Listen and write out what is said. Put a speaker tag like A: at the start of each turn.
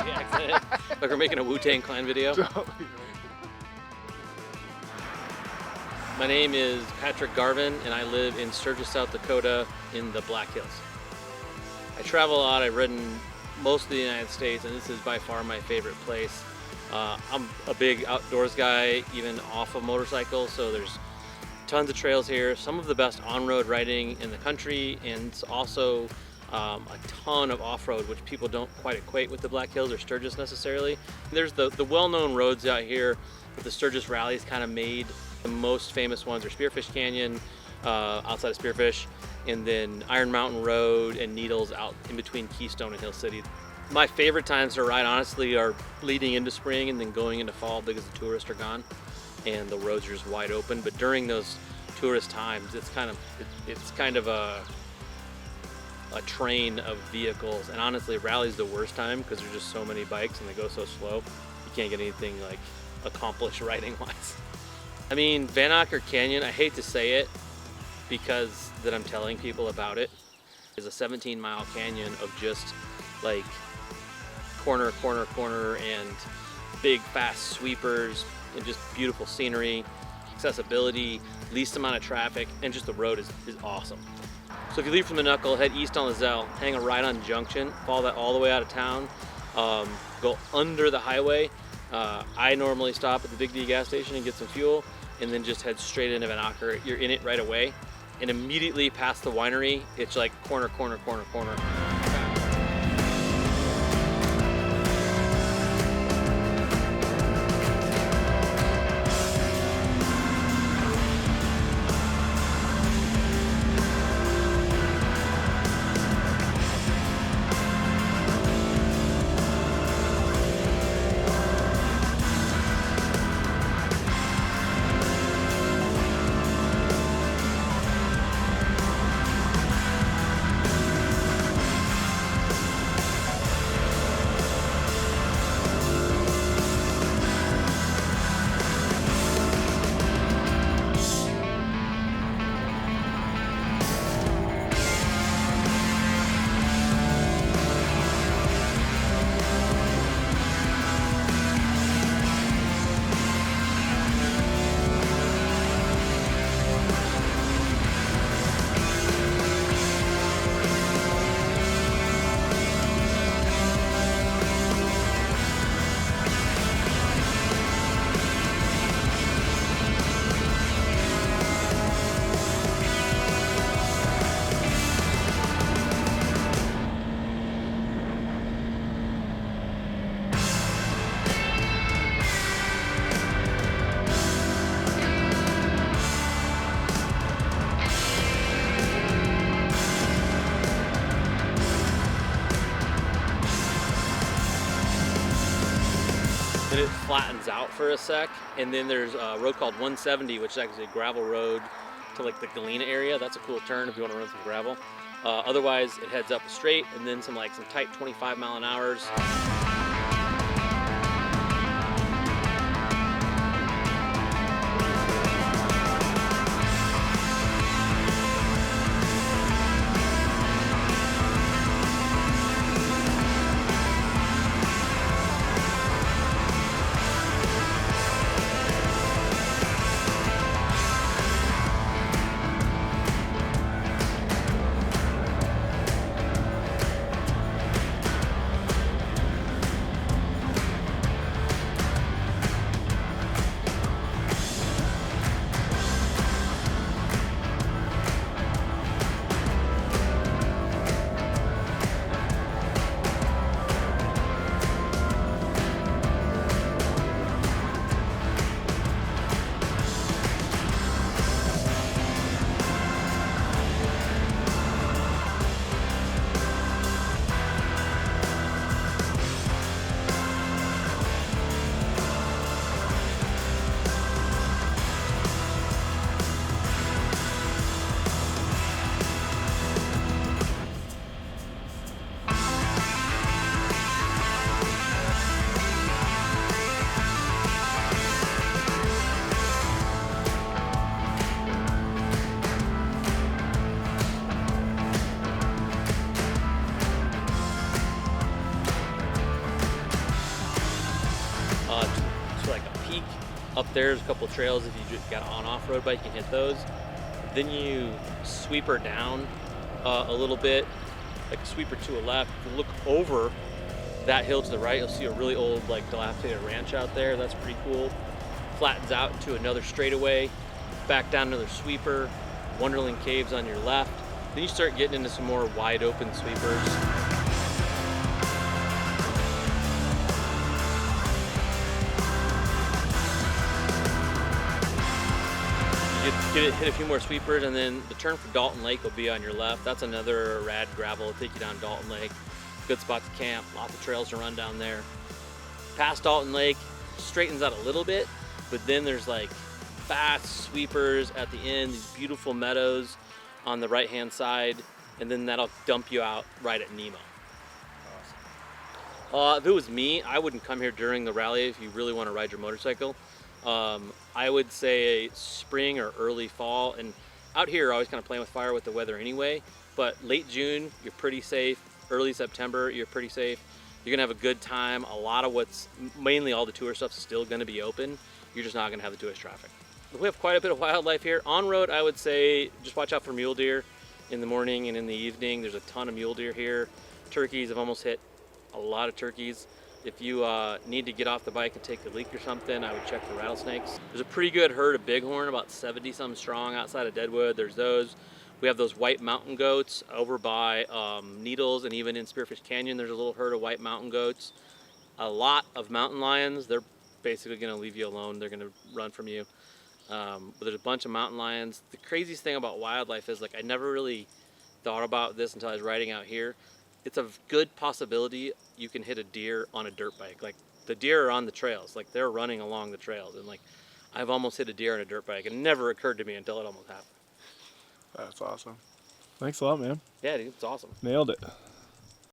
A: accident. Like we're making a Wu-Tang Clan video. My name is Patrick Garvin, and I live in Sturgis, South Dakota, in the Black Hills. I travel a lot. I've ridden most of the United States, and this is by far my favorite place. I'm a big outdoors guy, even off of motorcycles, so there's tons of trails here, some of the best on-road riding in the country, and also a ton of off-road, which people don't quite equate with the Black Hills or Sturgis necessarily. There's the well-known roads out here that the Sturgis rallies kind of made. The most famous ones are Spearfish Canyon, outside of Spearfish, and then Iron Mountain Road and Needles out in between Keystone and Hill City. My favorite times to ride, honestly, are leading into spring and then going into fall because the tourists are gone and the roads are just wide open. But during those tourist times, it's kind of a train of vehicles. And honestly, rally's the worst time because there's just so many bikes and they go so slow. You can't get anything like accomplished riding-wise. I mean, Vanocker Canyon, I hate to say it because that I'm telling people about it, is a 17-mile canyon of just like corner, corner, corner, and big, fast sweepers, and just beautiful scenery, accessibility, least amount of traffic, and just the road is awesome. So if you leave from the Knuckle, head east on the Zell, hang a right on Junction, follow that all the way out of town, go under the highway. I normally stop at the Big D gas station and get some fuel, and then just head straight into Vanocker. You're in it right away, and immediately past the winery, it's like corner, corner, corner, corner. Then it flattens out for a sec, and then there's a road called 170, which is actually a gravel road to like the Galena area. That's a cool turn if you want to run some gravel. Otherwise, it heads up straight, and then some tight 25-mile-an-hours. Up there's a couple of trails. If you just got an off-road bike, you can hit those. Then you sweep her down a little bit, like sweep her to a left. If you look over that hill to the right, you'll see a really old, like, dilapidated ranch out there. That's pretty cool. Flattens out into another straightaway, back down another sweeper, Wonderland Caves on your left. Then you start getting into some more wide open sweepers. Hit a few more sweepers, and then the turn for Dalton Lake will be on your left. That's another rad gravel. It'll take you down Dalton Lake. Good spot to camp, lots of trails to run down there. Past Dalton Lake, straightens out a little bit, but then there's like fast sweepers at the end, these beautiful meadows on the right-hand side, and then that'll dump you out right at Nemo. If it was me, I wouldn't come here during the rally if you really want to ride your motorcycle. I would say spring or early fall, and out here you're always kind of playing with fire with the weather anyway, but late June you're pretty safe, early September you're pretty safe. You're gonna have a good time. A lot of mainly all the tour stuff's still gonna be open. You're just not gonna have the tourist traffic. We have quite a bit of wildlife here. On road, I would say just watch out for mule deer in the morning and in the evening. There's a ton of mule deer here. Turkeys, I've almost hit a lot of turkeys. If you need to get off the bike and take a leak or something, I would check for rattlesnakes. There's a pretty good herd of bighorn, about 70-some strong outside of Deadwood. There's those. We have those white mountain goats over by Needles, and even in Spearfish Canyon, there's a little herd of white mountain goats. A lot of mountain lions. They're basically gonna leave you alone. They're gonna run from you. But there's a bunch of mountain lions. The craziest thing about wildlife is, like, I never really thought about this until I was riding out here. It's a good possibility you can hit a deer on a dirt bike. Like, the deer are on the trails, like they're running along the trails, and like I've almost hit a deer on a dirt bike. It never occurred to me until it almost happened.
B: That's awesome. Thanks a lot, man.
A: Yeah, dude, it's awesome.
B: Nailed it.